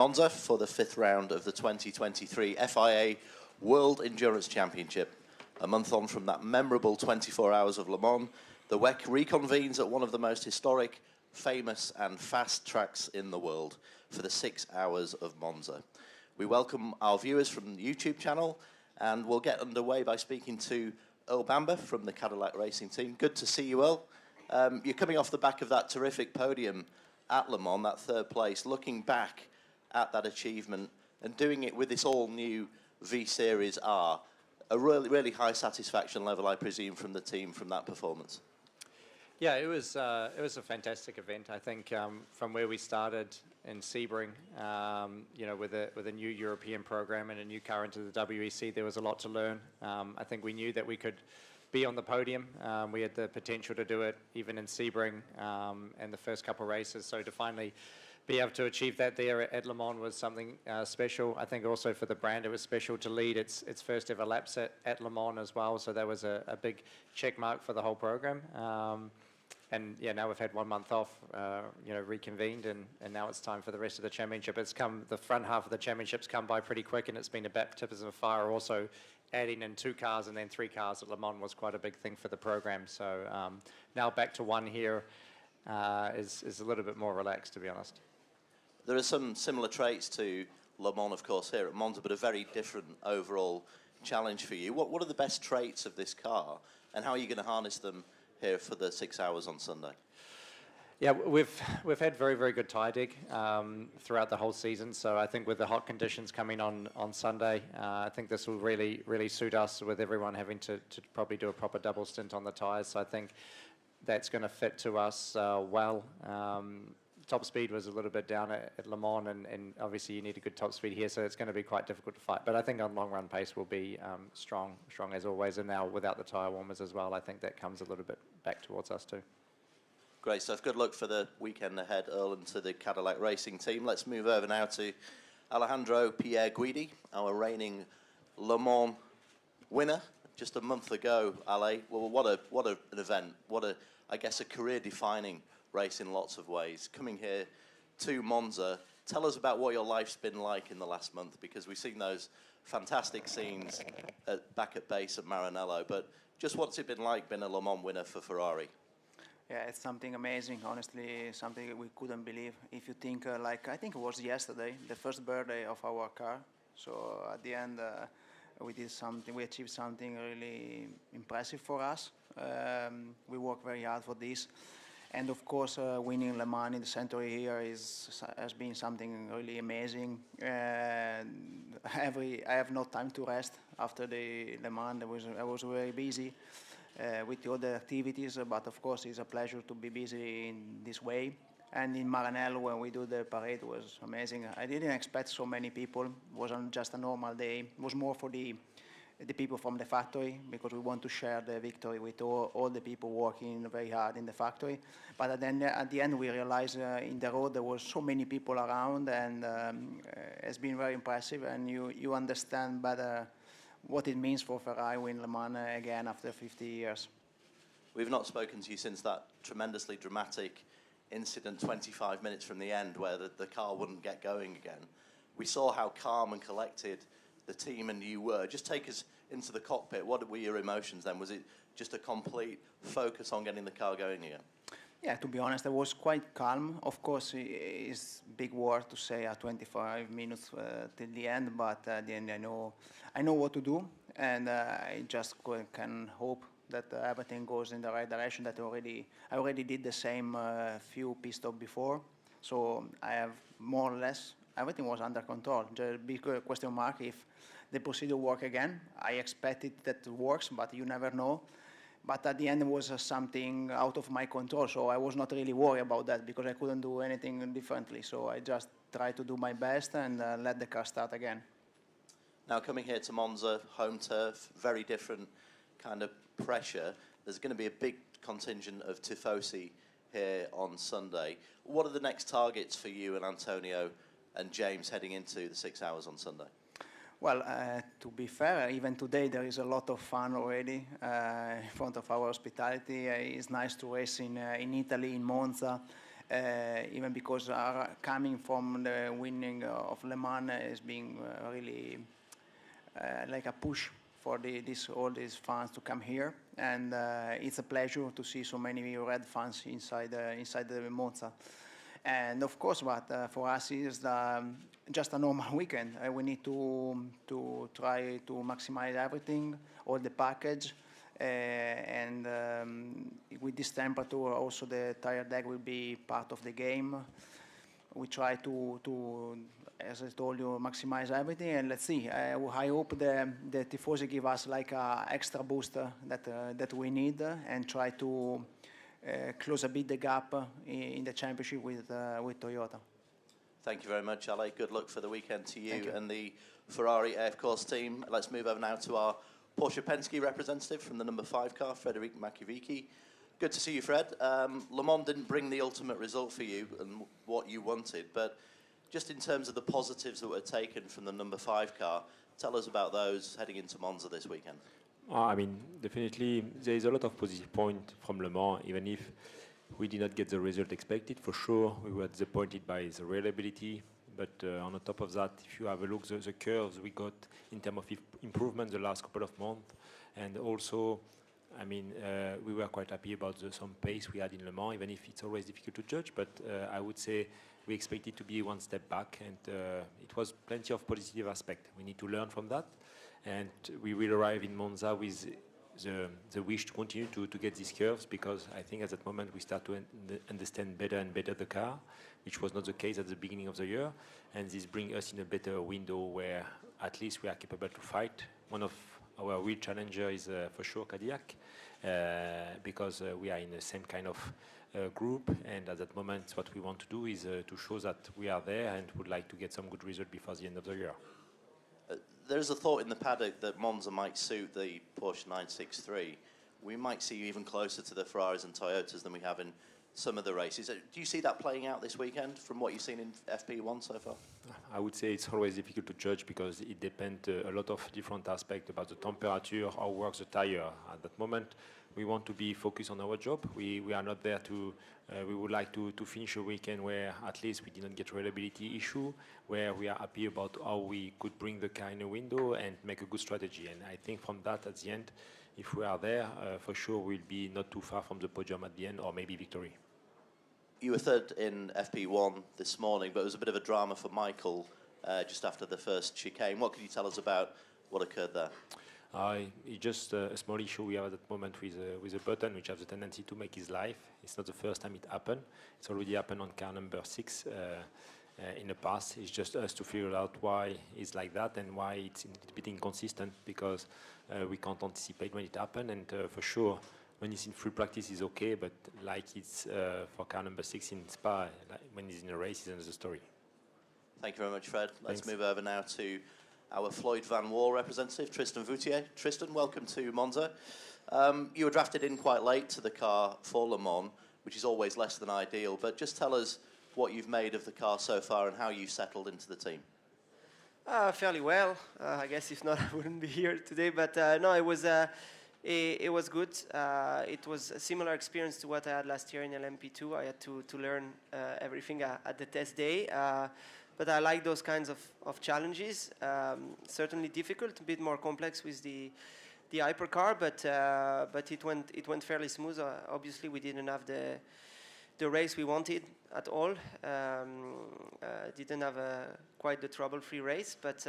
Monza for the fifth round of the 2023 FIA World Endurance Championship. A month on from that memorable 24 Hours of Le Mans, the WEC reconvenes at one of the most historic, famous and fast tracks in the world for the 6 Hours of Monza. We welcome our viewers from the YouTube channel, and we'll get underway by speaking to Earl Bamber from the Cadillac Racing team. Good to see you, Earl. You're coming off the back of that terrific podium at Le Mans, that third place, looking back at that achievement and doing it with this all-new V-Series R. A really high satisfaction level, I presume, from the team from that performance. Yeah, it was a fantastic event. I think from where we started in Sebring, you know, with a new European program and a new car into the WEC, there was a lot to learn. I think we knew that we could be on the podium. We had the potential to do it even in Sebring and the first couple of races. So to finally be able to achieve that there at Le Mans was something special. I think also for the brand, it was special to lead its first ever laps at Le Mans as well. So that was a big check mark for the whole program. And yeah, now we've had 1 month off, you know, reconvened, and now it's time for the rest of the championship. The front half of the championship's come by pretty quick, and it's been a baptism of fire. Also, adding in 2 cars and then 3 cars at Le Mans was quite a big thing for the program. So now back to 1 here is a little bit more relaxed, to be honest. There are some similar traits to Le Mans, of course, here at Monza, but a very different overall challenge for you. What are the best traits of this car, and how are you going to harness them here for the 6 hours on Sunday? Yeah, we've had very good tyre dig throughout the whole season. So I think with the hot conditions coming on Sunday, I think this will really suit us, with everyone having to probably do a proper double stint on the tyres. So I think that's going to fit to us well. Top speed was a little bit down at Le Mans, and obviously you need a good top speed here, so it's going to be quite difficult to fight. But I think on long run pace will be strong as always, and now without the tyre warmers as well, I think that comes a little bit back towards us too. Great stuff. Good luck for the weekend ahead, Earl, and to the Cadillac Racing team. Let's move over now to Alejandro Pierre Guidi, our reigning Le Mans winner just a month ago. Ale, well, what an event! I guess a career-defining race in lots of ways. Coming here to Monza, tell us about what your life's been like in the last month, because we've seen those fantastic scenes back at base at Maranello, but just what's it been like being a Le Mans winner for Ferrari? Yeah, it's something amazing, honestly, something we couldn't believe. If you think, like, I think it was yesterday, the first birthday of our car. So at the end, we achieved something really impressive for us. We worked very hard for this. And of course, winning Le Mans in the century here has been something really amazing. I have no time to rest after the Le Mans. I was very busy with the other activities, but of course it's a pleasure to be busy in this way. And in Maranello, when we do the parade, it was amazing. I didn't expect so many people. It wasn't just a normal day. It was more for the people from the factory, because we want to share the victory with all the people working very hard in the factory. But then at the end, we realized in the road there were so many people around, and it's been very impressive. And you understand better what it means for Ferrari win Le Mans again after 50 years. We've not spoken to you since that tremendously dramatic incident 25 minutes from the end, where the car wouldn't get going again. We saw how calm and collected the team and you were. Just take us into the cockpit. What were your emotions then? Was it just a complete focus on getting the car going again? Yeah, to be honest, I was quite calm. Of course, it's big word to say at 25 minutes till the end, but at the end I know what to do, and I just can hope that everything goes in the right direction. That I already did the same few pit stops before, so I have more or less everything was under control. The big question mark if the procedure work again. I expected that it works, but you never know. But at the end, it was something out of my control, so I was not really worried about that, because I couldn't do anything differently. So I just tried to do my best and let the car start again. Now, coming here to Monza, home turf, very different kind of pressure. There's going to be a big contingent of tifosi here on Sunday. What are the next targets for you and Antonio and James heading into the 6 hours on Sunday? Well, to be fair, even today there is a lot of fun already in front of our hospitality. It's nice to race in Italy, in Monza, even because coming from the winning of Le Mans is being really like a push for all these fans to come here, and it's a pleasure to see so many red fans inside the Monza. And of course, what for us is just a normal weekend. We need to try to maximize everything, all the package, and with this temperature, also the tire deck will be part of the game. We try to, as I told you, maximize everything, and let's see. I hope the Tifosi give us like a extra booster that we need, and try to close a bit the gap in the championship with Toyota. Thank you very much, Ale. Good luck for the weekend to you and the Ferrari AF Course team. Let's move over now to our Porsche Penske representative from the number 5 car, Frederic Makiewicz. Good to see you, Fred. Le Mans didn't bring the ultimate result for you and what you wanted, but just in terms of the positives that were taken from the number 5 car, tell us about those heading into Monza this weekend. I mean, definitely there is a lot of positive points from Le Mans, even if we did not get the result expected. For sure, we were disappointed by the reliability, but on the top of that, if you have a look at the curves we got in terms of improvement the last couple of months, and also, I mean, we were quite happy about some pace we had in Le Mans, even if it's always difficult to judge, but I would say we expected to be one step back, and it was plenty of positive aspect. We need to learn from that, and we will arrive in Monza with the wish to continue to get these curves, because I think at that moment we start to understand better and better the car, which was not the case at the beginning of the year, and this brings us in a better window where at least we are capable to fight. One of our real challenger is for sure Cadillac, because we are in the same kind of group, and at that moment what we want to do is to show that we are there and would like to get some good result before the end of the year. There's a thought in the paddock that Monza might suit the Porsche 963. We might see you even closer to the Ferraris and Toyotas than we have in some of the races. Do you see that playing out this weekend from what you've seen in FP1 so far? I would say it's always difficult to judge because it depends a lot of different aspects about the temperature, how works the tire. At that moment, we want to be focused on our job. We are not there to, we would like to finish a weekend where at least we didn't get reliability issue, where we are happy about how we could bring the car in a window and make a good strategy. And I think from that at the end, if we are there, for sure we'll be not too far from the podium at the end, or maybe victory. You were third in FP1 this morning, but it was a bit of a drama for Michael just after the first chicane. What can you tell us about what occurred there? It's just a small issue we have at that moment with a button which has the tendency to make his life. It's not the first time it happened. It's already happened on car number 6 in the past. It's just us to figure out why it's like that and why it's a bit inconsistent, because we can't anticipate when it happened, and for sure when it's in free practice is okay, but like it's for car number 6 in Spa, like when he's in a race, it's another story. Thank you very much, Fred. Let's Thanks. move over now to our Floyd Van Wall representative, Tristan Voutier. Tristan, welcome to Monza. You were drafted in quite late to the car for Le Mans, which is always less than ideal, but just tell us what you've made of the car so far and how you've settled into the team. Fairly well. I guess if not, I wouldn't be here today, but no, it was good. It was a similar experience to what I had last year in LMP2. I had to learn everything at the test day. But I like those kinds of challenges. Certainly difficult, a bit more complex with the Hypercar, but it went fairly smooth. Obviously, we didn't have the race we wanted at all. Didn't have quite the trouble-free race, but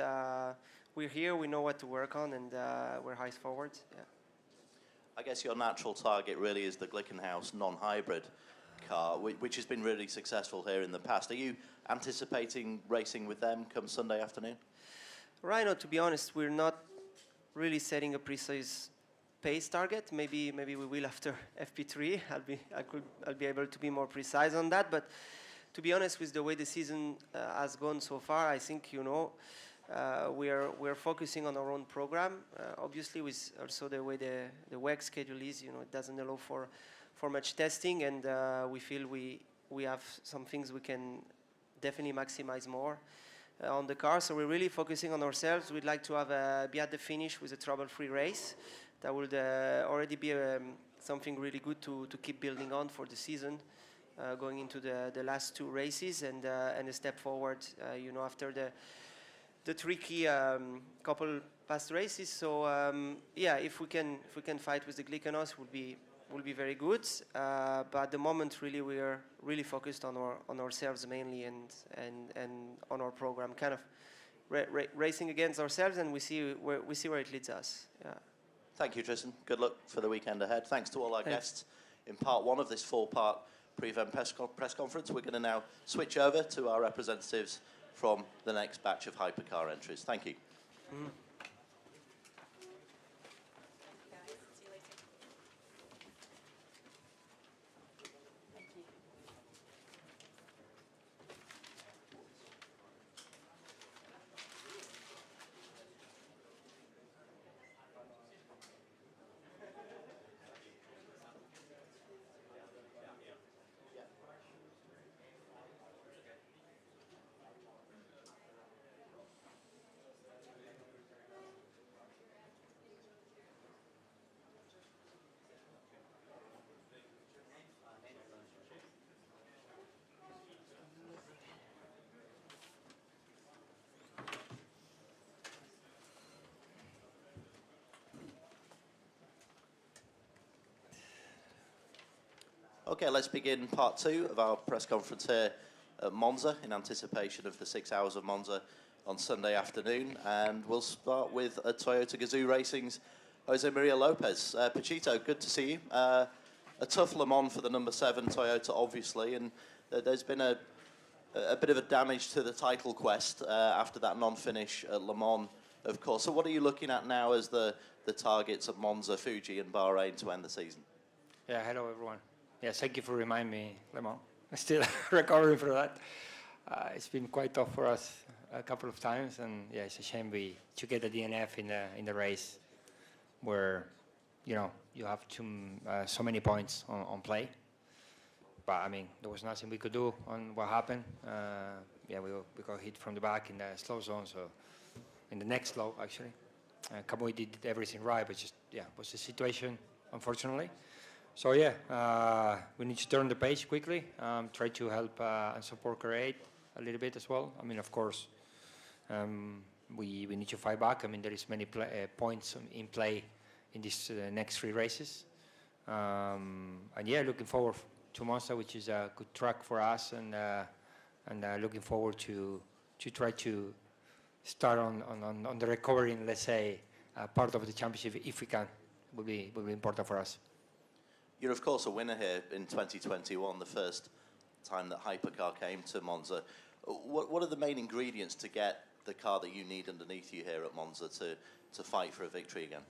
we're here. We know what to work on, and we're eyes forward. Yeah. I guess your natural target really is the Glickenhaus non-hybrid car, which has been really successful here in the past. Are you anticipating racing with them come Sunday afternoon? Right now, to be honest, we're not really setting a precise pace target. Maybe we will after FP3. I'll be able to be more precise on that. But to be honest, with the way the season has gone so far, I think we're focusing on our own program. Obviously, with also the way the WEC schedule is, it doesn't allow for much testing, and we feel we have some things we can definitely maximize more on the car. So we're really focusing on ourselves. We'd like to be at the finish with a trouble-free race. That would already be something really good to keep building on for the season. going into the last two races, and a step forward, after the tricky couple past races. So yeah, if we can fight with the Glycanos, will be very good. But at the moment, really, we are really focused on ourselves mainly, and on our program, kind of racing against ourselves, and we see where it leads us. Yeah. Thank you, Tristan. Good luck for the weekend ahead. Thanks to all our guests in part one of this 4-part pre-event press conference. We're going to now switch over to our representatives from the next batch of Hypercar entries. Thank you. Okay, let's begin part two of our press conference here at Monza in anticipation of the 6 Hours of Monza on Sunday afternoon. And we'll start with Toyota Gazoo Racing's Jose Maria Lopez. Pachito, good to see you. A tough Le Mans for the number 7 Toyota, obviously, and there's been a bit of a damage to the title quest after that non-finish at Le Mans, of course. So what are you looking at now as the targets at Monza, Fuji and Bahrain to end the season? Yeah, hello everyone. Yeah, thank you for reminding me, Le Mans. I'm still recovering from that. It's been quite tough for us a couple of times, and yeah, it's a shame to get a DNF in the race, where you have so many points on play. But I mean, there was nothing we could do on what happened. Yeah, we got hit from the back in the slow zone, so in the next slow actually. Kamui did everything right, but just was the situation, unfortunately. So yeah, we need to turn the page quickly, try to help and support Create a little bit as well. I mean, of course, we need to fight back. I mean, there is many points in play in these next 3 races. And yeah, looking forward to Monza, which is a good track for us, and looking forward to try to start on the recovering, let's say, part of the championship if we can. Will be important for us. You're, of course, a winner here in 2021, the first time that Hypercar came to Monza. What are the main ingredients to get the car that you need underneath you here at Monza to fight for a victory again?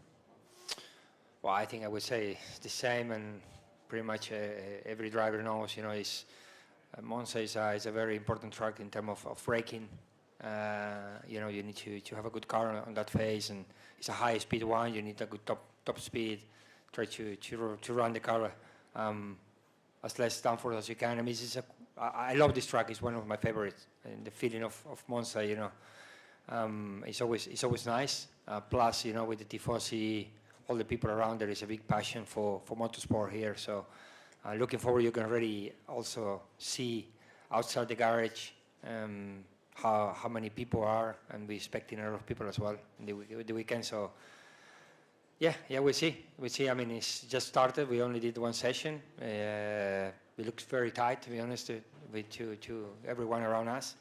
Well, I think I would say it's the same, and pretty much every driver knows, Monza is a very important track in terms of braking. You need to have a good car on that phase, and it's a high speed one. You need a good top speed. Try to run the car as less downforce as you can. I mean, I love this track. It's one of my favorites. And the feeling of Monza, it's always nice. Plus, with the Tifosi, all the people around, there is a big passion for motorsport here. So, looking forward, you can already also see outside the garage how many people are, and we're expecting a lot of people as well in the weekend. So. Yeah, we'll see. I mean, it's just started. We only did 1 session. It looks very tight, to be honest, to everyone around us.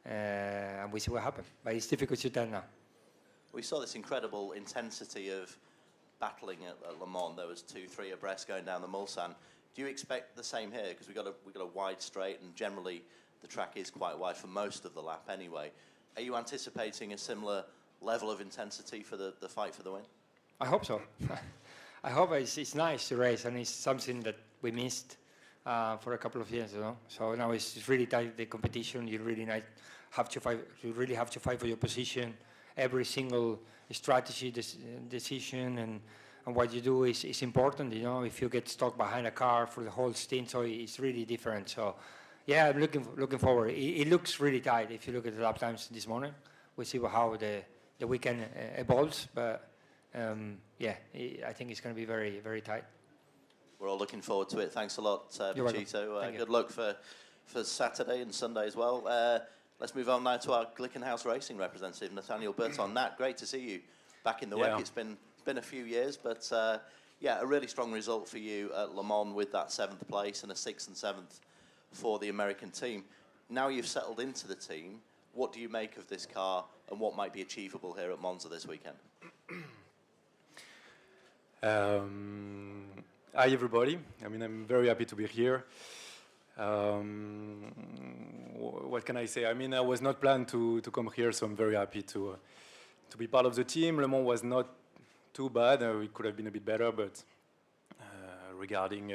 And we see what happens. But it's difficult to tell now. We saw this incredible intensity of battling at Le Mans. There was 2-3 abreast going down the Mulsanne. Do you expect the same here? Because we got a wide straight, and generally the track is quite wide for most of the lap anyway. Are you anticipating a similar level of intensity for the fight for the win? I hope so. I hope it's nice to race, and it's something that we missed for a couple of years, So now it's really tight, the competition. You really have to fight. You really have to fight for your position. Every single strategy decision and what you do is important. If you get stuck behind a car for the whole stint, so it's really different. So yeah, I'm looking forward. It looks really tight. If you look at the lap times this morning, we'll see how the weekend evolves, but. I think it's going to be very, very tight. We're all looking forward to it. Thanks a lot, Pachito. Good luck for Saturday and Sunday as well. Let's move on now to our Glickenhaus Racing representative, Nathaniel Burton. Nat, great to see you back in the WEC. It's been a few years, but yeah, a really strong result for you at Le Mans with that 7th place and a 6th and 7th for the American team. Now you've settled into the team, what do you make of this car and what might be achievable here at Monza this weekend? Hi everybody. I mean, I'm very happy to be here. What can I say? I mean, I was not planned to come here, so I'm very happy to be part of the team. Le Mans was not too bad. We could have been a bit better, but regarding,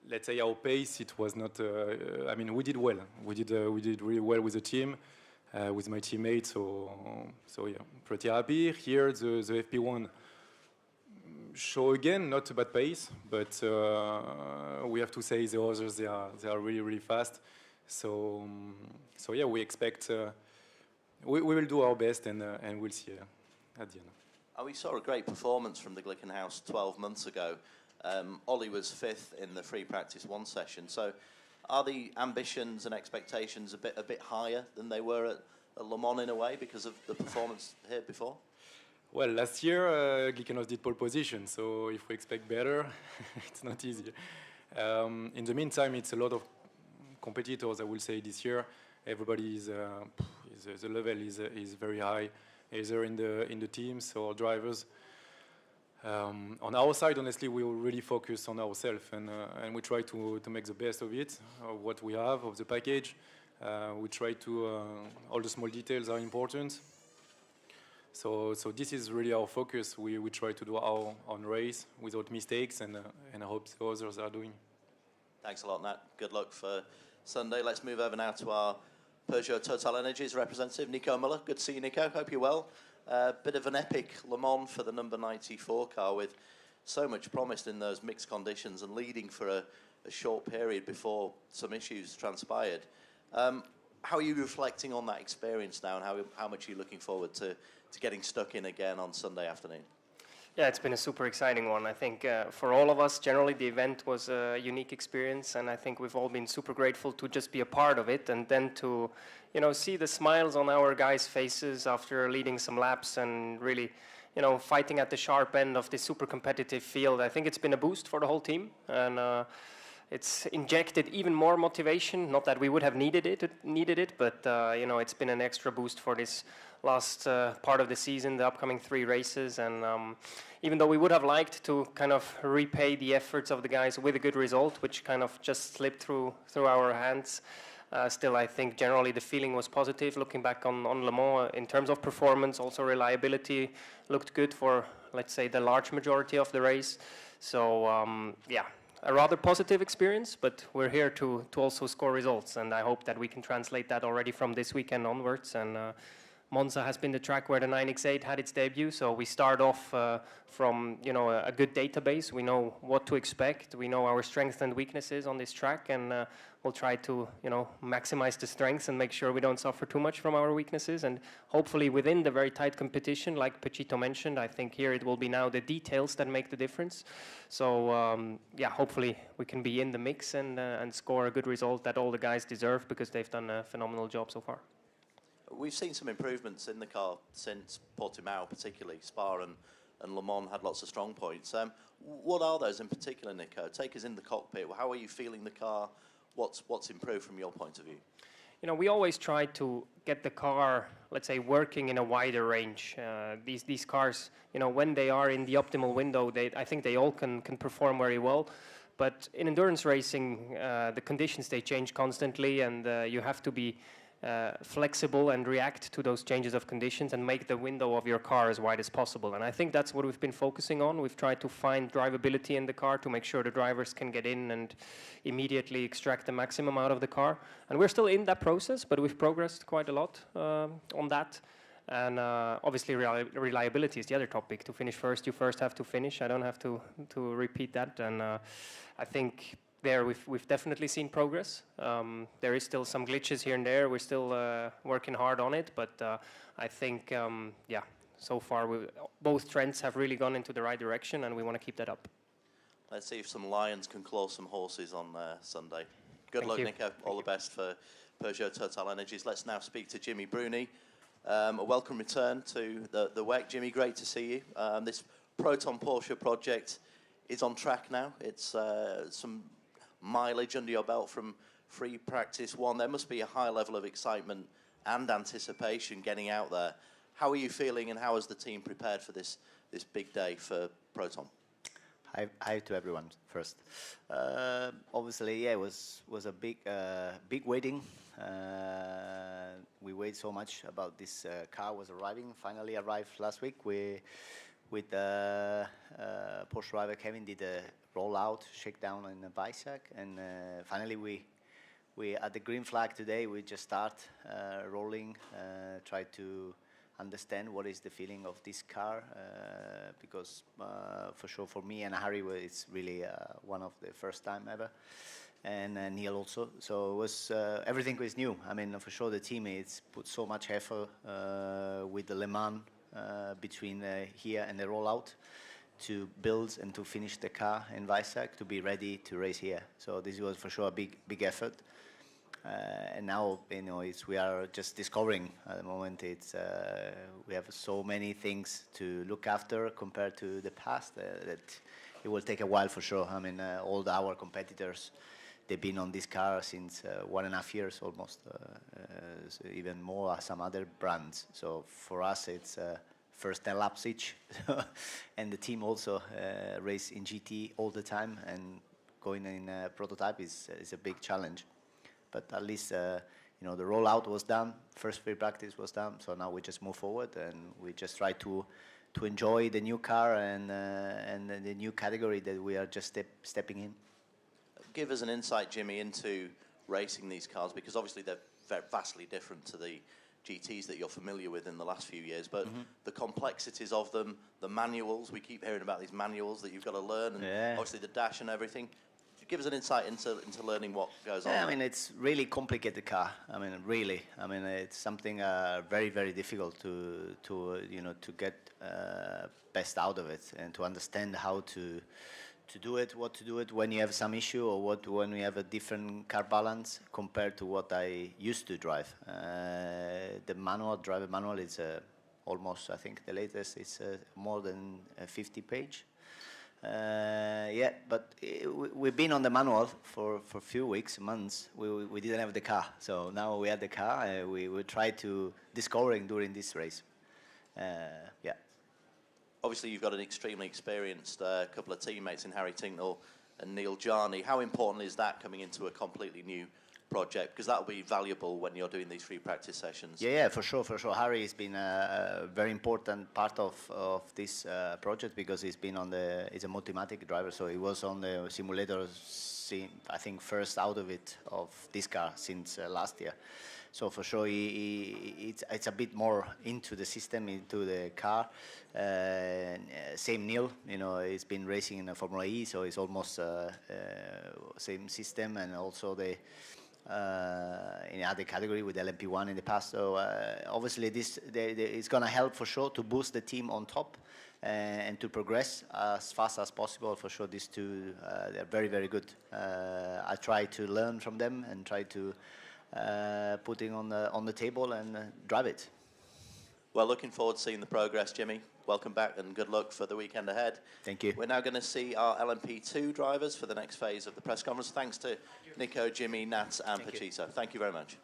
let's say, our pace, it was not. I mean, we did well. We did really well with the team, with my teammates. So yeah, pretty happy. Here, the FP1 show again, not a bad pace, but we have to say the others they are really fast. So yeah, we expect we will do our best and we'll see at the end. We saw a great performance from the Glickenhaus 12 months ago. Ollie was 5th in the free practice 1 session. So are the ambitions and expectations a bit higher than they were at Le Mans in a way because of the performance here before? Well, last year Glickenhaus did pole position, so if we expect better, it's not easy. In the meantime, it's a lot of competitors, I will say, this year. Everybody the level is very high, either in the teams or drivers. On our side, honestly, we will really focus on ourselves and we try to make the best of it, of what we have, of the package. We try to, all the small details are important. So this is really our focus. We try to do our own race without mistakes, and I hope the others are doing. Thanks a lot, Nat. Good luck for Sunday. Let's move over now to our Peugeot Total Energies representative, Nico Muller. Good to see you, Nico. Hope you're well. Bit of an epic Le Mans for the number 94 car with so much promised in those mixed conditions and leading for a short period before some issues transpired. How are you reflecting on that experience now, and how much are you looking forward to getting stuck in again on Sunday afternoon? Yeah, it's been a super exciting one. I think for all of us, generally, the event was a unique experience, and I think we've all been super grateful to just be a part of it, and then to, see the smiles on our guys' faces after leading some laps and really, fighting at the sharp end of this super competitive field. I think it's been a boost for the whole team, and it's injected even more motivation. Not that we would have needed it, but it's been an extra boost for this last part of the season, the upcoming 3 races, and even though we would have liked to kind of repay the efforts of the guys with a good result, which kind of just slipped through our hands, still I think generally the feeling was positive. Looking back on Le Mans in terms of performance, also reliability looked good for, let's say, the large majority of the race. So yeah, a rather positive experience, but we're here to also score results, and I hope that we can translate that already from this weekend onwards. And Monza has been the track where the 9X8 had its debut, so we start off from a good database. We know what to expect. We know our strengths and weaknesses on this track, and we'll try to maximize the strengths and make sure we don't suffer too much from our weaknesses. And hopefully within the very tight competition, like Pachito mentioned, I think here it will be now the details that make the difference. So yeah, hopefully we can be in the mix and score a good result that all the guys deserve, because they've done a phenomenal job so far. We've seen some improvements in the car since Portimao, particularly. Spa and Le Mans had lots of strong points. What are those in particular, Nico? Take us in the cockpit. How are you feeling the car? What's improved from your point of view? We always try to get the car, let's say, working in a wider range. These cars, when they are in the optimal window, I think they all can perform very well. But in endurance racing, the conditions, they change constantly, and you have to be flexible and react to those changes of conditions and make the window of your car as wide as possible. And I think that's what we've been focusing on. We've tried to find drivability in the car to make sure the drivers can get in and immediately extract the maximum out of the car. And we're still in that process, but we've progressed quite a lot on that. And obviously reliability is the other topic. To finish first, you first have to finish. I don't have to repeat that. And I think there we've definitely seen progress. There is still some glitches here and there. We're still working hard on it, but I think, yeah, so far both trends have really gone into the right direction, and we want to keep that up. Let's see if some lions can claw some horses on Sunday. Good luck, Nico. All the best for Peugeot Total Energies. Let's now speak to Jimmy Bruni. A welcome return to the WEC. Jimmy, great to see you. This Proton Porsche project is on track now. It's some mileage under your belt from free practice one. There must be a high level of excitement and anticipation getting out there. How are you feeling, and how has the team prepared for this big day for Proton? Hi to everyone first. Obviously, yeah, it was a big waiting. We wait so much about this car was arriving. Finally arrived last week. We with Porsche driver Kevin did a rollout, shakedown in the Weissach, and finally we at the green flag today. We just start rolling, try to understand what is the feeling of this car, because for sure for me and Harry it's really one of the first time ever, and Neil also. So it was everything was new. I mean, for sure the team it's put so much effort with the Le Mans between here and the rollout to build and to finish the car in Weissach to be ready to race here. So this was for sure a big effort. And now, you know, we are just discovering at the moment. We have so many things to look after compared to the past that it will take a while for sure. I mean, all our competitors, they've been on this car since 1.5 years almost, even more some other brands. So for us, it's first 10 laps each, and the team also race in GT all the time, and going in prototype is a big challenge. But at least, you know, the rollout was done, first free practice was done, so now we just move forward and we just try to enjoy the new car and the new category that we are just stepping in. Give us an insight, Jimmy, into racing these cars, because obviously they're vastly different to the GTs that you're familiar with in the last few years, but the complexities of them, the manuals, we keep hearing about these manuals that you've got to learn, and obviously the dash and everything. Give us an insight into learning what goes on. Yeah, I mean, it's really complicated car. I mean, really. I mean, it's something very difficult to you know, to get best out of it and to understand how to do it, what to do it when you have some issue, or when you have a different car balance compared to what I used to drive. The driver manual is almost, I think the latest is more than 50 page. Yeah, but we've been on the manual for a few weeks, months. We didn't have the car, so now we had the car. We try to discovering during this race. Yeah. Obviously, you've got an extremely experienced couple of teammates in Harry Tinknell and Neil Jarney. How important is that coming into a completely new project? Because that will be valuable when you're doing these free practice sessions. Yeah, for sure. Harry has been a very important part of this project, because he's been he's a Multimatic driver, so he was on the simulator, I think, first out of this car since last year. So for sure, it's a bit more into the system, into the car. Same Neil, you know, he's been racing in the Formula E, so it's almost same system, and also in other category with LMP1 in the past. So obviously it's going to help for sure to boost the team on top and to progress as fast as possible. For sure, these two, they're very good. I try to learn from them and try to put it on the table and drive it. Well, looking forward to seeing the progress, Jimmy. Welcome back and good luck for the weekend ahead. Thank you. We're now going to see our LMP2 drivers for the next phase of the press conference. Thanks to Nico, Jimmy, Nats and Pachito. Thank you very much.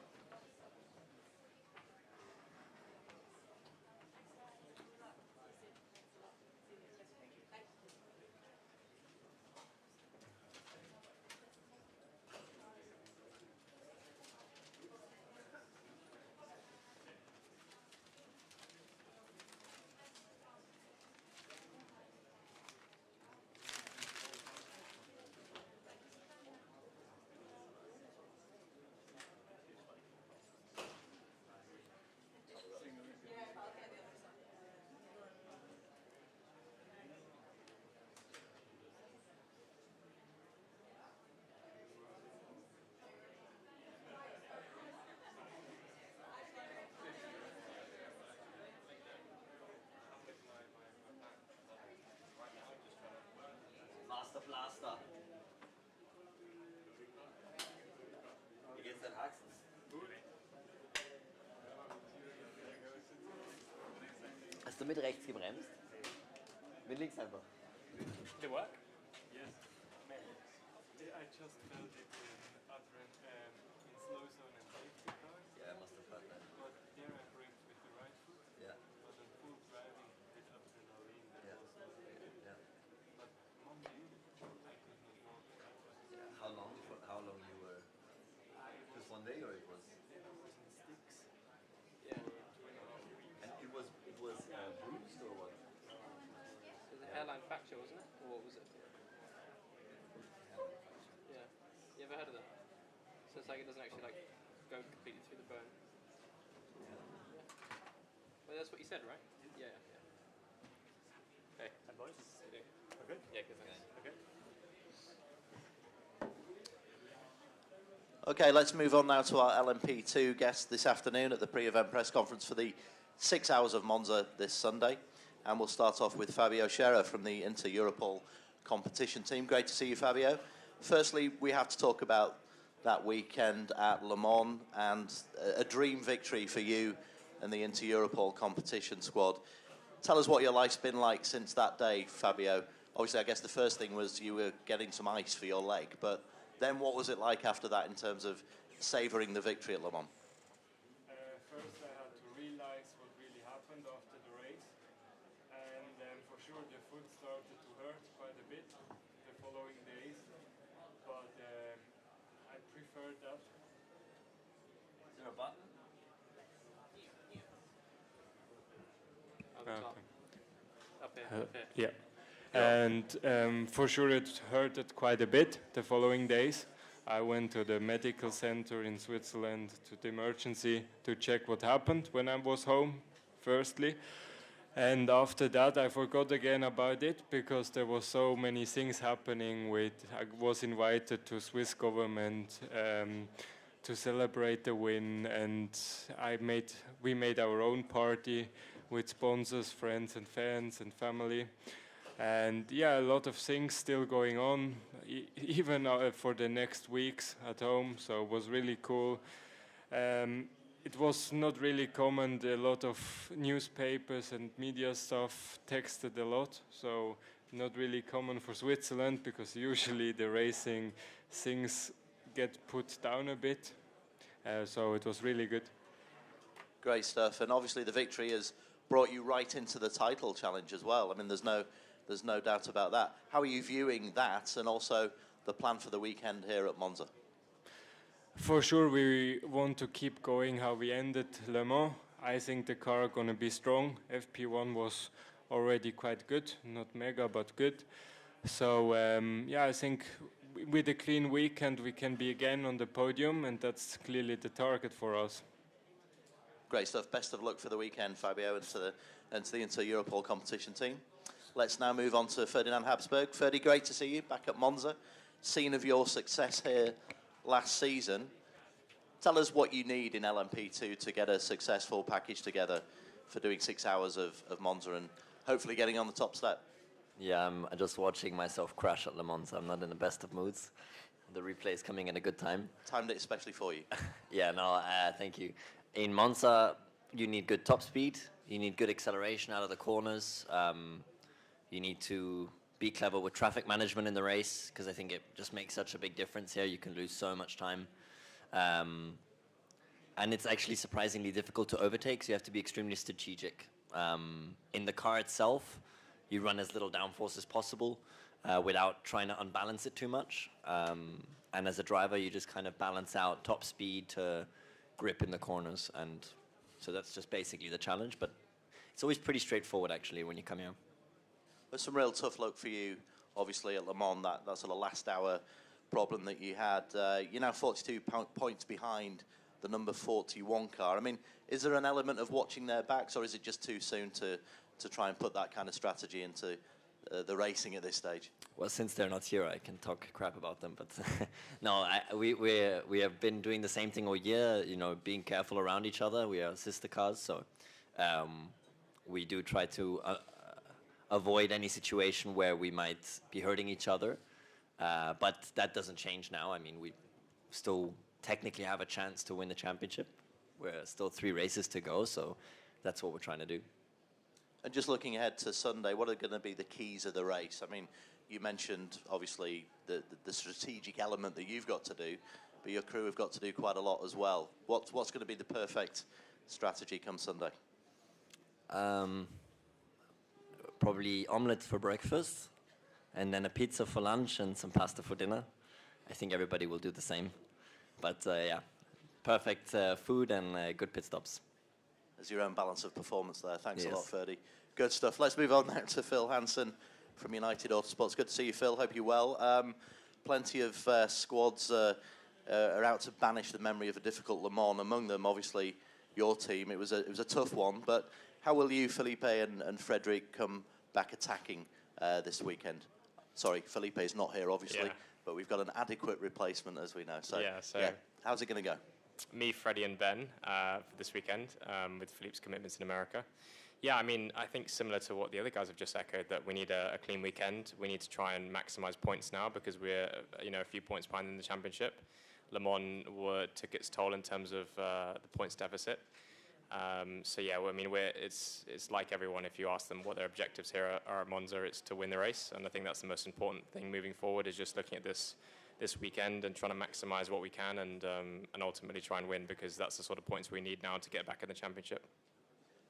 du mit rechts gebremst? Mit links einfach. The work? Yes. I just felt it in slow zone and safety cars. Yeah, I must have heard that. But there I bremsed with the right foot. Yeah. But on full driving with adrenaline, that was not very good. Yeah. But Monday, I could not walk. Yeah. How long you were? Just one day, or it was? Then I was in sticks. Yeah. For 2.5 weeks. And it was bruised or what? It was a hairline fracture, wasn't it? Or what was it? Yeah. You ever heard of that? So it's like it doesn't actually like go completely through the bone. Yeah. Well, that's what you said, right? Yeah. Okay. And boys? Yeah. Okay. Yeah, good. Thanks. Okay. Okay, let's move on now to our LMP2 guest this afternoon at the pre-event press conference for the 6 Hours of Monza this Sunday. And we'll start off with Fabio Scherer from the Inter-Europol competition team. Great to see you, Fabio. Firstly, we have to talk about that weekend at Le Mans and a dream victory for you and the Inter-Europol competition squad. Tell us what your life's been like since that day, Fabio. Obviously, I guess the first thing was you were getting some ice for your leg, but then what was it like after that in terms of savouring the victory at Le Mans? First I had to realize what really happened after the race, and then for sure the foot started to hurt quite a bit the following days, but I preferred that. Is there a button? On the top. Up here. Up here. Yeah. And for sure it hurted quite a bit the following days. I went to the medical center in Switzerland to the emergency to check what happened when I was home, firstly. And after that I forgot again about it because there was so many things happening I was invited to Swiss government to celebrate the win, and we made our own party with sponsors, friends and fans and family. And yeah, a lot of things still going on, even for the next weeks at home, so it was really cool. It was not really common, a lot of newspapers and media stuff texted a lot, so not really common for Switzerland because usually the racing things get put down a bit, so it was really good. Great stuff, and obviously the victory has brought you right into the title challenge as well. I mean, there's no doubt about that. How are you viewing that and also the plan for the weekend here at Monza? For sure, we want to keep going how we ended Le Mans. I think the car going to be strong. FP1 was already quite good, not mega, but good. So, yeah, I think with a clean weekend, we can be again on the podium, and that's clearly the target for us. Great stuff. Best of luck for the weekend, Fabio, and to the Inter-Europol competition team. Let's now move on to Ferdinand Habsburg. Ferdy, great to see you back at Monza. Scene of your success here last season. Tell us what you need in LMP2 to get a successful package together for doing 6 hours of Monza and hopefully getting on the top step. Yeah, I'm just watching myself crash at Le Mans. I'm not in the best of moods. The replay is coming at a good time. Timed it especially for you. Yeah, no, thank you. In Monza, you need good top speed. You need good acceleration out of the corners. You need to be clever with traffic management in the race because I think it just makes such a big difference here. You can lose so much time. And it's actually surprisingly difficult to overtake, so you have to be extremely strategic. In the car itself, you run as little downforce as possible without trying to unbalance it too much. And as a driver, you just kind of balance out top speed to grip in the corners. And so that's just basically the challenge. But it's always pretty straightforward, actually, when you come here. There's some real tough luck for you, obviously, at Le Mans, that sort of last hour problem that you had. You're now 42 points behind the number 41 car. I mean, is there an element of watching their backs, or is it just too soon to try and put that kind of strategy into the racing at this stage? Well, since they're not here, I can talk crap about them. But no, we have been doing the same thing all year, you know, being careful around each other. We are sister cars, so we do try to avoid any situation where we might be hurting each other. But that doesn't change now. I mean, we still technically have a chance to win the championship. We're still 3 races to go, so that's what we're trying to do. And just looking ahead to Sunday, what are going to be the keys of the race? I mean, you mentioned, obviously, the strategic element that you've got to do, but your crew have got to do quite a lot as well. What's going to be the perfect strategy come Sunday? Probably omelette for breakfast, and then a pizza for lunch and some pasta for dinner. I think everybody will do the same. But yeah, perfect food and good pit stops. There's your own balance of performance there. Thanks Yes. a lot, Ferdy. Good stuff. Let's move on now to Phil Hansen from United Autosports. Good to see you, Phil. Hope you're well. Plenty of squads are out to banish the memory of a difficult Le Mans. Among them, obviously, your team. It was a tough one. But how will you, Felipe, and Frederic come back attacking this weekend? Sorry, Felipe is not here, obviously, but we've got an adequate replacement, as we know. So, how's it going to go? Me, Freddie, and Ben for this weekend with Philippe's commitments in America. Yeah, I mean, I think similar to what the other guys have just echoed, that we need a clean weekend. We need to try and maximize points now because we're a few points behind in the championship. Le Mans took its toll in terms of the points deficit. So yeah, well, I mean, it's like everyone. If you ask them what their objectives here are at Monza, it's to win the race, and I think that's the most important thing moving forward. Is just looking at this weekend and trying to maximize what we can, and ultimately try and win, because that's the sort of points we need now to get back in the championship.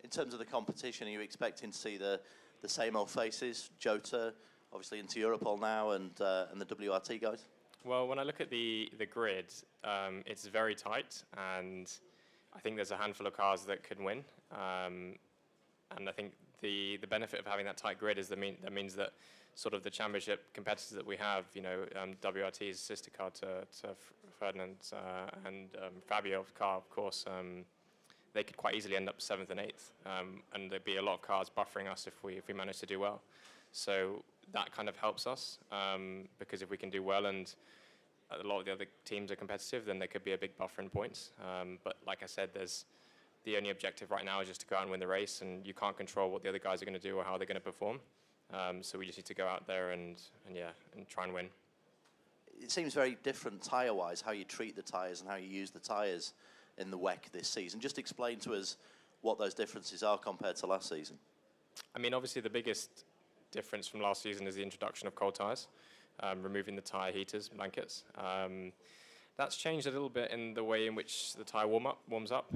In terms of the competition, are you expecting to see the same old faces? Jota, obviously into Europol now, and the WRT guys? Well, when I look at the grid, it's very tight, and I think there's a handful of cars that could win. And I think the benefit of having that tight grid is that means that sort of the championship competitors that we have, WRT's sister car to Ferdinand and Fabio's car, of course, they could quite easily end up 7th and 8th, and there'd be a lot of cars buffering us if we manage to do well. So that kind of helps us, because if we can do well and a lot of the other teams are competitive, then there could be a big buffer in points. But like I said, the only objective right now is just to go out and win the race, and you can't control what the other guys are going to do or how they're going to perform. So we just need to go out there and try and win. It seems very different tyre-wise, how you treat the tyres and how you use the tyres in the WEC this season. Just explain to us what those differences are compared to last season. I mean, obviously the biggest difference from last season is the introduction of cold tyres, removing the tyre heaters, blankets. That's changed a little bit in the way in which the tyre warms up.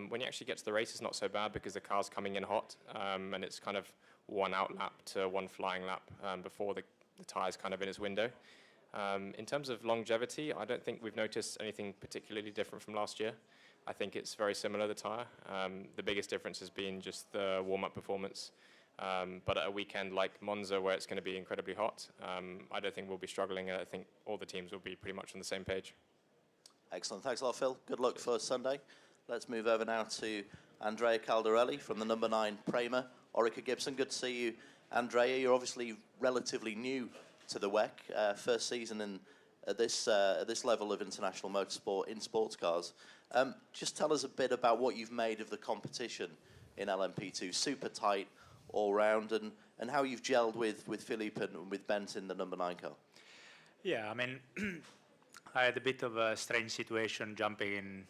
When you actually get to the race, it's not so bad because the car's coming in hot, and it's kind of one out lap to one flying lap before the tyre's kind of in its window. In terms of longevity, I don't think we've noticed anything particularly different from last year. I think it's very similar, the tyre. The biggest difference has been just the warm-up performance. But at a weekend like Monza, where it's going to be incredibly hot, I don't think we'll be struggling. I think all the teams will be pretty much on the same page. Excellent. Thanks a lot, Phil. Good luck for Sunday. Let's move over now to Andrea Caldarelli from the number 9 Prema, Orica Gibson. Good to see you, Andrea. You're obviously relatively new to the WEC, first season at this level of international motorsport in sports cars. Just tell us a bit about what you've made of the competition in LMP2. Super tight all round, and how you've gelled with Philippe and with Bent in the number 9 car. Yeah, I mean, I had a bit of a strange situation jumping in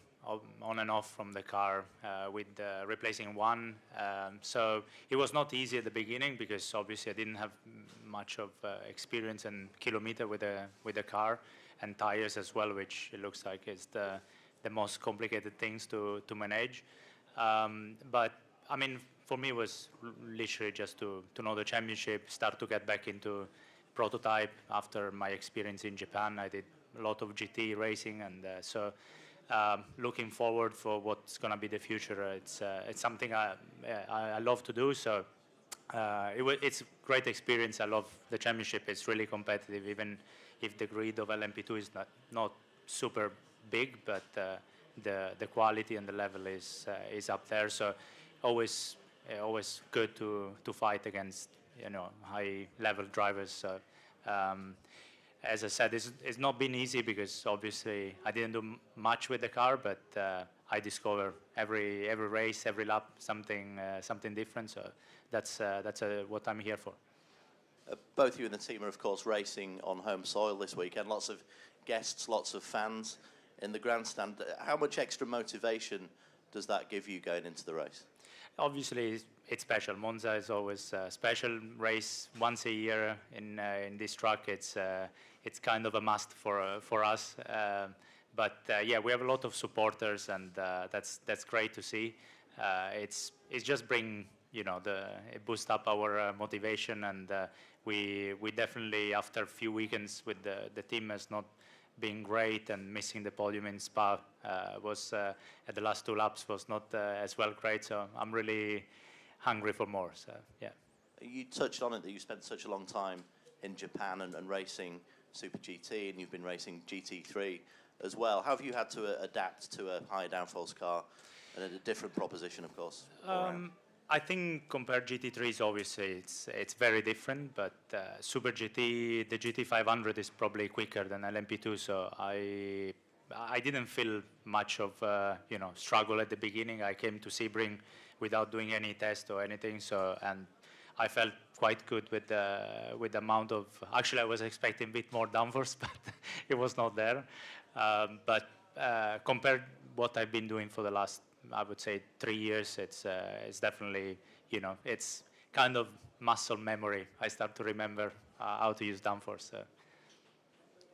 on and off from the car with replacing one. So it was not easy at the beginning because obviously I didn't have much of experience and kilometer with the car and tires as well, which it looks like is the most complicated things to manage. But I mean, for me, it was literally just to know the championship, start to get back into prototype. After my experience in Japan, I did a lot of GT racing, and so looking forward for what's going to be the future. It's something I love to do. So it's a great experience. I love the championship. It's really competitive, even if the grid of LMP2 is not super big, but the quality and the level is up there. So always good to fight against high level drivers. So as I said, it's not been easy because obviously I didn't do much with the car, but I discover every race, every lap something different. So that's what I'm here for. Both you and the team are, of course, racing on home soil this weekend. Lots of guests, lots of fans in the grandstand. How much extra motivation does that give you going into the race? obviously it's special. Monza is always a special race once a year in this track. It's kind of a must for us. Yeah, we have a lot of supporters, and that's great to see. It's just bring it boost up our motivation, and we definitely, after a few weekends with the team has not been great, and missing the podium in Spa was at the last 2 laps was not as well great. So I'm really hungry for more. So yeah. You touched on it that you spent such a long time in Japan and racing Super GT, and you've been racing GT3 as well. How have you had to adapt to a higher downforce car and a different proposition, of course? I think compared GT3s, obviously it's very different, but Super GT, the GT500 is probably quicker than LMP2, so I didn't feel much of struggle at the beginning. I came to Sebring without doing any test or anything, and I felt quite good with the amount of. Actually, I was expecting a bit more downforce, but it was not there. Compared what I've been doing for the last, I would say, 3 years, it's definitely, it's kind of muscle memory. I start to remember how to use downforce.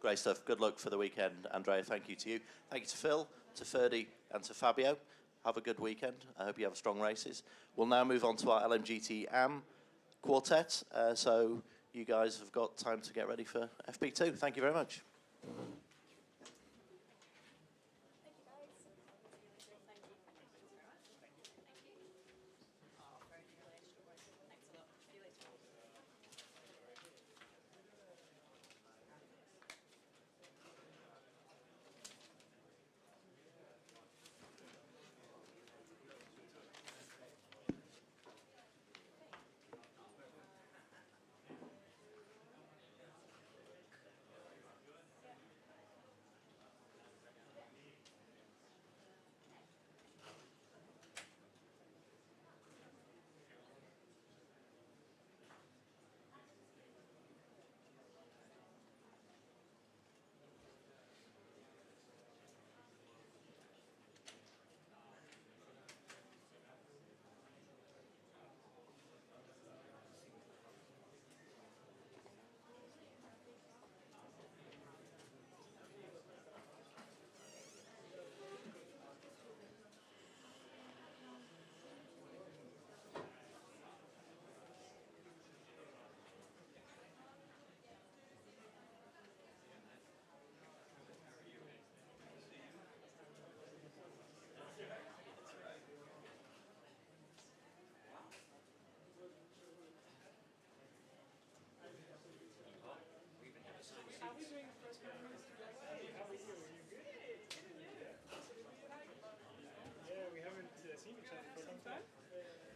Great stuff. Good luck for the weekend, Andrea. Thank you to you. Thank you to Phil, to Ferdy, and to Fabio. Have a good weekend. I hope you have strong races. We'll now move on to our LMGTE Am quartet. So you guys have got time to get ready for FP2. Thank you very much.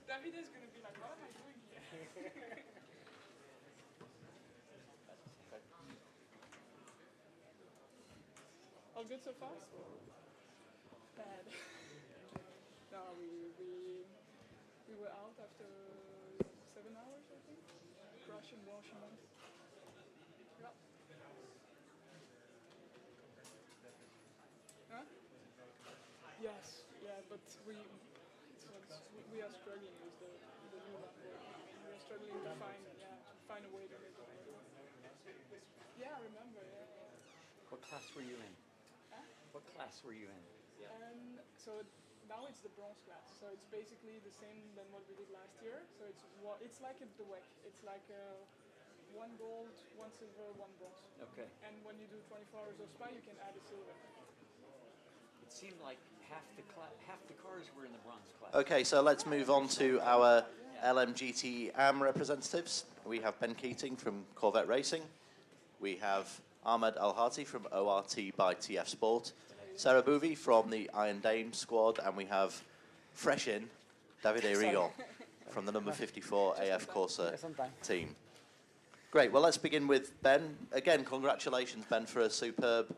Davide is going to be like, what am I doing here? All good so far? Bad. No, we were out after 7 hours, I think. Crash and wash and all. Yeah. Huh? Yes, yeah, but we are struggling with the new one. We are struggling to find a way to make it work. Yeah, I remember. Yeah. What class were you in? Huh? What class were you in? So now it's the bronze class. So it's basically the same than what we did last year. So it's like at the WEC. It's like 1 gold, 1 silver, 1 bronze. Okay. And when you do 24 hours of Spa, you can add a silver. It seemed like half the cars were in the bronze class. Okay, so let's move on to our LMGTE Am representatives. We have Ben Keating from Corvette Racing. We have Ahmed Al-Hati from ORT by TF Sport. Sarah Bouvi from the Iron Dame squad. And we have fresh in Davide Rigon from the number 54 AF Corsa team. Great, well, let's begin with Ben. Again, congratulations, Ben, for a superb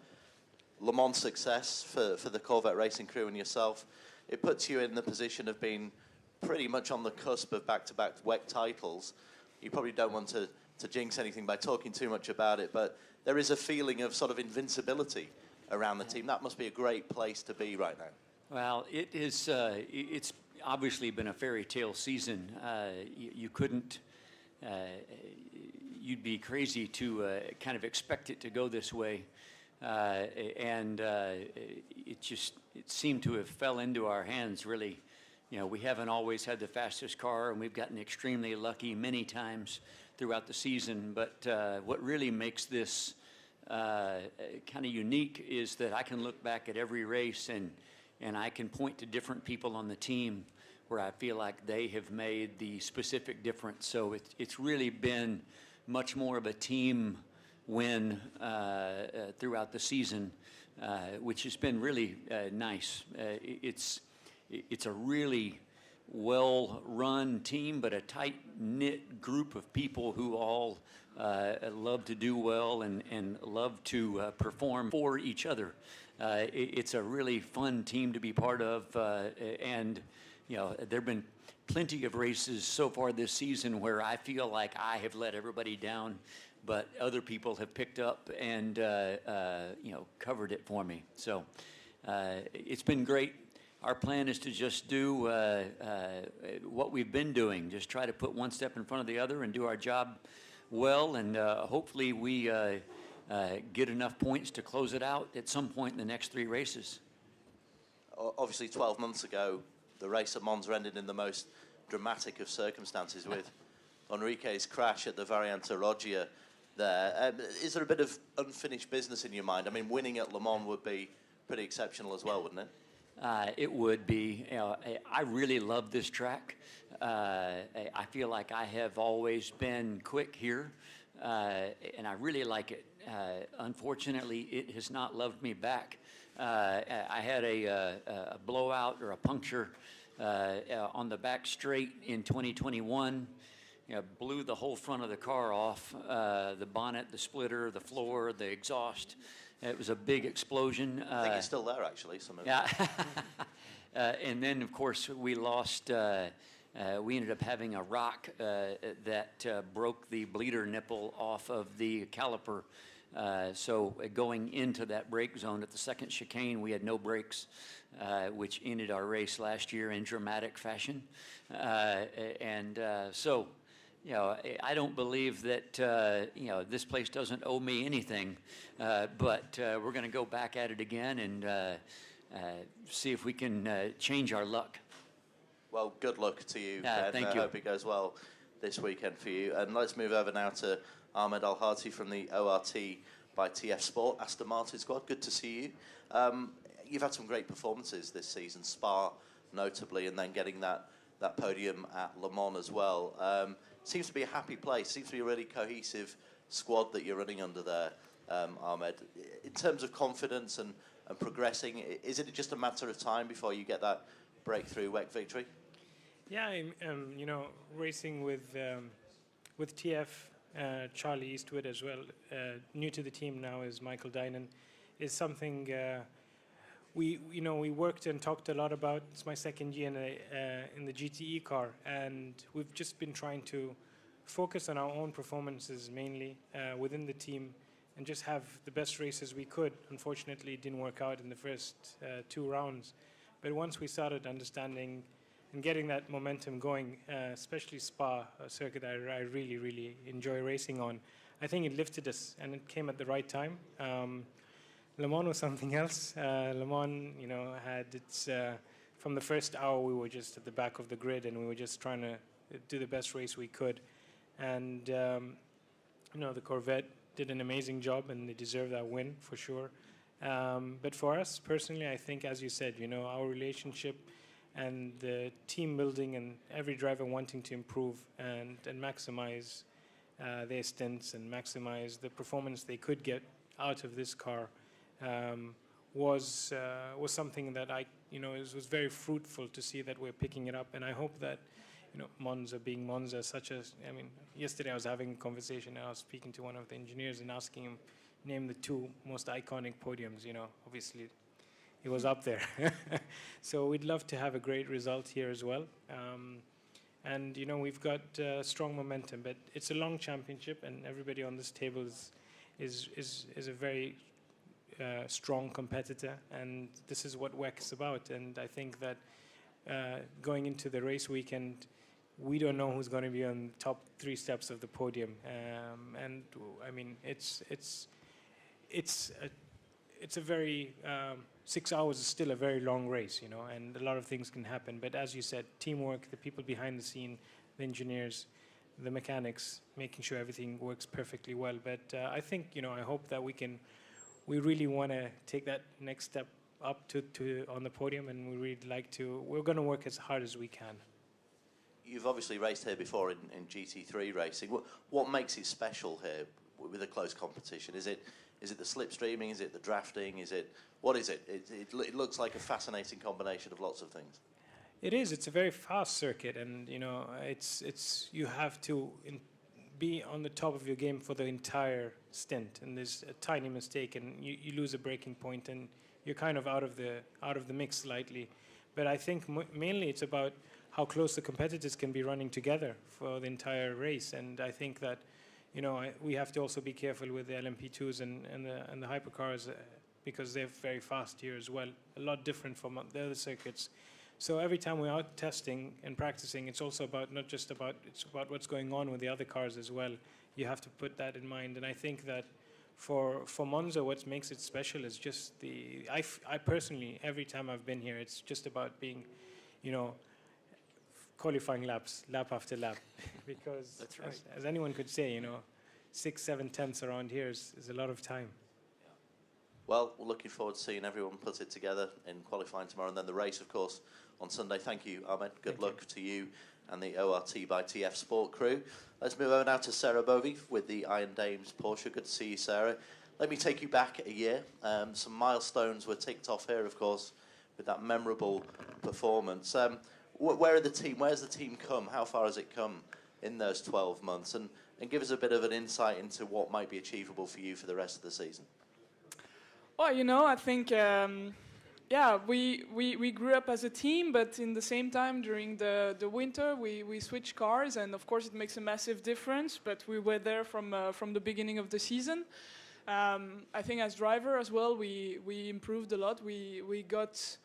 Le Mans success for the Corvette Racing crew and yourself. It puts you in the position of being pretty much on the cusp of back-to-back WEC titles. You probably don't want to jinx anything by talking too much about it, but there is a feeling of sort of invincibility around the team. That must be a great place to be right now. Well, it is. obviously been a fairy tale season. You couldn't, you'd be crazy to kind of expect it to go this way. It seemed to have fell into our hands, really. You know, we haven't always had the fastest car, and we've gotten extremely lucky many times throughout the season. But what really makes this kind of unique is that I can look back at every race and I can point to different people on the team where I feel like they have made the specific difference. So it's really been much more of a team win throughout the season, which has been really nice. It's a really well-run team, but a tight-knit group of people who all love to do well and love to perform for each other. It's a really fun team to be part of, and you know, there have been plenty of races so far this season where I feel like I have let everybody down, but other people have picked up and you know, covered it for me. So it's been great. Our plan is to just do what we've been doing, just try to put one step in front of the other and do our job well, and hopefully we get enough points to close it out at some point in the next 3 races. Obviously, 12 months ago, the race at Monza ended in the most dramatic of circumstances with Enrique's crash at the Variante Roggia there. Is there a bit of unfinished business in your mind? I mean, winning at Le Mans would be pretty exceptional as well, wouldn't it? It would be. You know, I really love this track. I feel like I have always been quick here, and I really like it. Unfortunately, it has not loved me back. I had a blowout or a puncture on the back straight in 2021. You know, blew the whole front of the car off, the bonnet, the splitter, the floor, the exhaust. It was a big explosion. I think it's still there, actually. Some of yeah. And then, of course, we lost. We ended up having a rock that broke the bleeder nipple off of the caliper. So going into that brake zone at the second chicane, we had no brakes, which ended our race last year in dramatic fashion. So, you know, I don't believe that, you know, this place doesn't owe me anything, but we're going to go back at it again and see if we can change our luck. Well, good luck to you, Ben. Thank you. I hope it goes well this weekend for you. And let's move over now to Ahmed Al-Hati from the ORT by TF Sport, Aston Martin squad. Good to see you. You've had some great performances this season, Spa notably, and then getting that podium at Le Mans as well. Seems to be a happy place. Seems to be a really cohesive squad that you're running under there, Ahmed. In terms of confidence and progressing, is it just a matter of time before you get that breakthrough WEC victory? Yeah, you know, racing with TF, Charlie Eastwood as well, new to the team now is Michael Dynan, is something we worked and talked a lot about. It's my second year in the GTE car, and we've just been trying to focus on our own performances mainly within the team and just have the best races we could. Unfortunately, it didn't work out in the first 2 rounds. But once we started understanding and getting that momentum going, especially Spa, a circuit I really, really enjoy racing on, I think it lifted us, and it came at the right time. Le Mans was something else. Le Mans, you know, had its, from the first hour we were just at the back of the grid and we were just trying to do the best race we could. And, you know, the Corvette did an amazing job and they deserve that win for sure. But for us personally, I think, as you said, you know, our relationship and the team building and every driver wanting to improve and maximize their stints and maximize the performance they could get out of this car was something that it was very fruitful to see that we're picking it up. And I hope that, you know, Monza being Monza, yesterday I was having a conversation and I was speaking to one of the engineers and asking him, name the 2 most iconic podiums, you know, obviously it was up there. So we'd love to have a great result here as well. And, you know, we've got strong momentum, but it's a long championship and everybody on this table is a very strong competitor, and this is what WEC is about. And I think that going into the race weekend, we don't know who's going to be on the top 3 steps of the podium. And I mean, it's a very 6 hours is still a very long race, you know, and a lot of things can happen. But as you said, teamwork, the people behind the scene, the engineers, the mechanics, making sure everything works perfectly well. But I think, you know, I hope that we really want to take that next step up to on the podium, and we really like to. We're going to work as hard as we can. You've obviously raced here before in GT3 racing. What makes it special here with a close competition? Is it the slipstreaming? Is it the drafting? What is it? It looks like a fascinating combination of lots of things. It is. It's a very fast circuit, and you know, you have to be on the top of your game for the entire stint. And there's a tiny mistake, and you lose a braking point, and you're kind of out of the mix slightly. But I think mainly it's about how close the competitors can be running together for the entire race. And I think that, you know, we have to also be careful with the LMP2s and the Hypercars because they're very fast here as well. A lot different from the other circuits. So every time we're out testing and practicing, it's also about it's about what's going on with the other cars as well. You have to put that in mind. And I think that for Monza, what makes it special is just I personally, every time I've been here, it's just about being, you know, qualifying laps, lap after lap, because That's right. as anyone could say, you know, 6-7 tenths around here is a lot of time. Well, we're looking forward to seeing everyone put it together in qualifying tomorrow, and then the race, of course, on Sunday. Thank you, Ahmed. Good luck to you and the ORT by TF Sport crew. Let's move over now to Sarah Bovey with the Iron Dames Porsche. Good to see you, Sarah. Let me take you back a year. Some milestones were ticked off here, of course, with that memorable performance. Where's the team come? How far has it come in those 12 months? And give us a bit of an insight into what might be achievable for you for the rest of the season. Well, you know, I think, yeah, we grew up as a team, but in the same time, during the winter, we switched cars, and of course it makes a massive difference, but we were there from the beginning of the season. I think as driver as well, we improved a lot. We got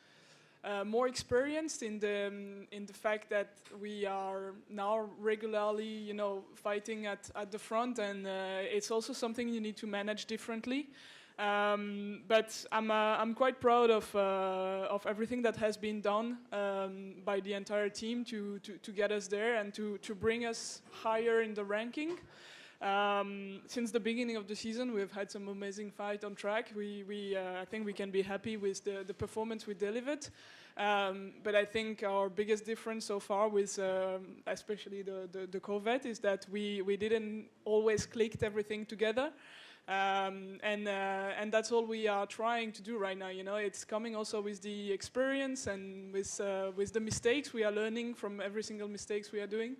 more experienced in the fact that we are now regularly, you know, fighting at the front, and it's also something you need to manage differently. But I'm quite proud of everything that has been done by the entire team to get us there and to bring us higher in the ranking. Since the beginning of the season, we've had some amazing fight on track. I think we can be happy with the performance we delivered. But I think our biggest difference so far with especially the Corvette is that we didn't always click everything together. And that's all we are trying to do right now. You know, it's coming also with the experience and with the mistakes. We are learning from every single mistakes we are doing.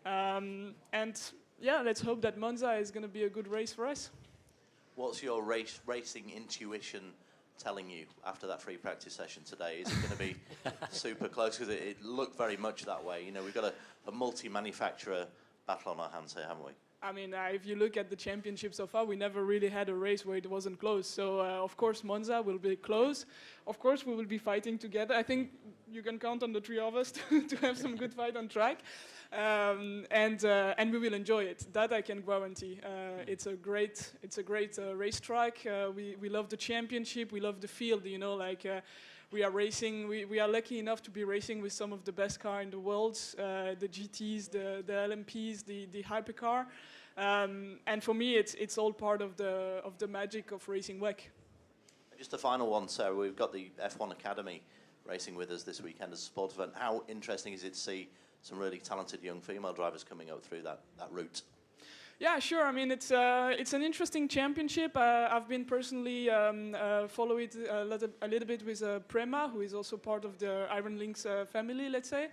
And yeah, let's hope that Monza is going to be a good race for us. What's your racing intuition telling you after that free practice session today? Is it going to be super close? Because it looked very much that way. You know, we've got a multi-manufacturer battle on our hands here, haven't we? I mean, if you look at the championship so far, we never really had a race where it wasn't close. So, of course, Monza will be close. Of course, we will be fighting together. I think you can count on the three of us to have some good fight on track. And we will enjoy it. That I can guarantee. It's a great racetrack. We love the championship. We love the field. You know, like we are racing. We are lucky enough to be racing with some of the best cars in the world. The GTs, the LMPs, the Hypercar. And for me, it's all part of the magic of racing WEC. Just a final one, Sarah. We've got the F1 Academy racing with us this weekend as a sport event. How interesting is it to see some really talented young female drivers coming up through that route? Yeah, sure. I mean, it's an interesting championship. I've been personally follow it a little bit with Prema, who is also part of the Iron Lynx family, let's say.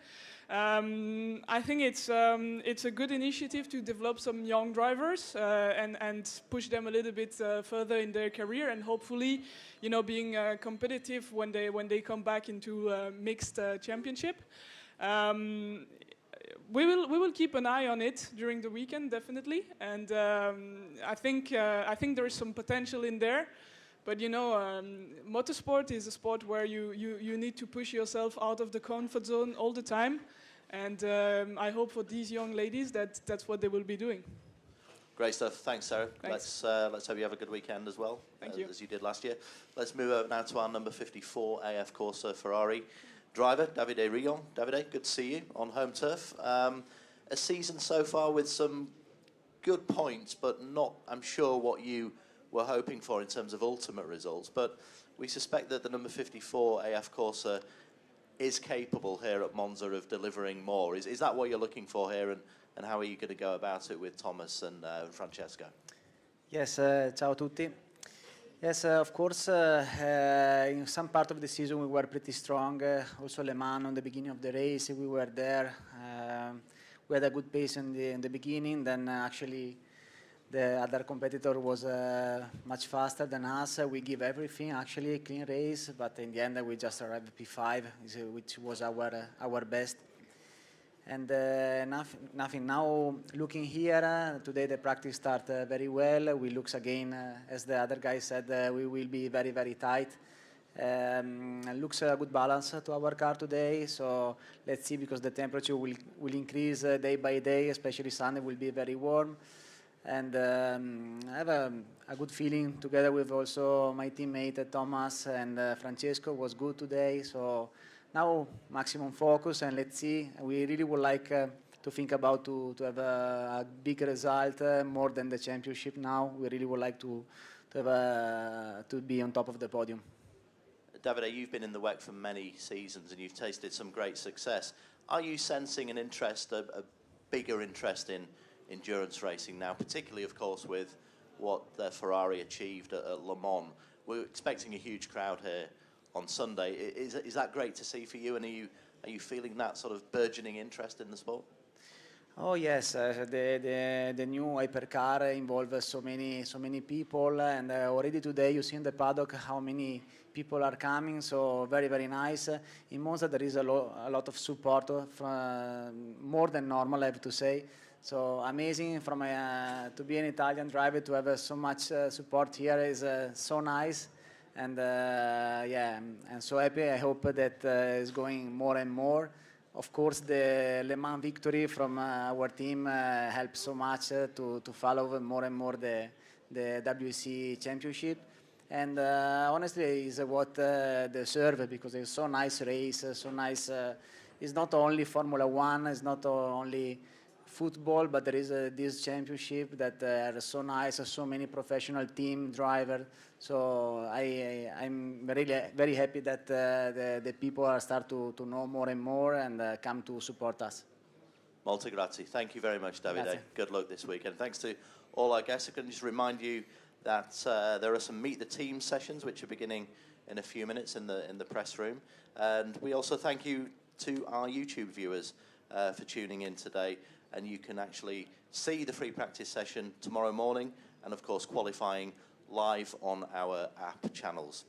I think it's a good initiative to develop some young drivers and push them a little bit further in their career, and hopefully, you know, being competitive when they come back into a mixed championship. We will keep an eye on it during the weekend, definitely, and I think there is some potential in there. But you know, motorsport is a sport where you need to push yourself out of the comfort zone all the time. And I hope for these young ladies that that's what they will be doing. Great stuff. Thanks, Sarah. Thanks. Let's hope you have a good weekend as well, as you did last year. Let's move over now to our number 54 AF Corsa Ferrari driver, Davide Rigon. Davide, good to see you on home turf. A season so far with some good points, but not, I'm sure, what you were hoping for in terms of ultimate results. But we suspect that the number 54 AF Corsa is capable here at Monza of delivering more. Is that what you're looking for here, and how are you going to go about it with Thomas and Francesco? Yes, ciao a tutti. Yes, of course, in some part of the season we were pretty strong. Also Le Mans, on the beginning of the race, we were there. We had a good pace in the beginning, then actually the other competitor was much faster than us. We give everything, actually, clean race, but in the end we just arrived at P5, which was our best. And nothing. Now, looking here, today the practice started very well. We look again, as the other guy said, we will be very, very tight. Looks a good balance to our car today, so let's see, because the temperature will increase day by day, especially Sunday will be very warm. And I have a good feeling together with also my teammate Thomas and Francesco was good today. So now maximum focus, and let's see. We really would like to think about to have a big result, more than the championship now. We really would like to be on top of the podium. Davide, you've been in the WEC for many seasons and you've tasted some great success. Are you sensing an interest, a bigger interest in endurance racing now, particularly, of course, with what Ferrari achieved at Le Mans? We're expecting a huge crowd here on Sunday. Is that great to see for you, and are you feeling that sort of burgeoning interest in the sport? Oh yes, the new Hypercar involves so many people, and already today you see in the paddock how many people are coming. So very, very nice. In Monza there is a lot of support, from more than normal, I have to say. So amazing to be an Italian driver, to have so much support here is so nice. And yeah, I'm so happy. I hope that is going more and more. Of course, the Le Mans victory from our team helps so much to follow more and more the WEC championship. And honestly, it's what they deserve, because it's so nice race, so nice. It's not only Formula One, it's not only football, but there is this championship that are so nice, so many professional team drivers. So I'm really very happy that the people are start to know more and more and come to support us. Molto grazie. Thank you very much, Davide. Grazie. Good luck this weekend. Thanks to all our guests. I can just remind you that there are some Meet the Team sessions which are beginning in a few minutes in the press room. And we also thank you to our YouTube viewers for tuning in today. And you can actually see the free practice session tomorrow morning, and of course qualifying live on our app channels.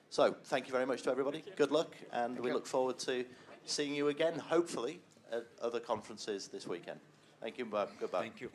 So thank you very much to everybody. Good luck, and we look forward to seeing you again, hopefully, at other conferences this weekend. Thank you, goodbye. Thank you.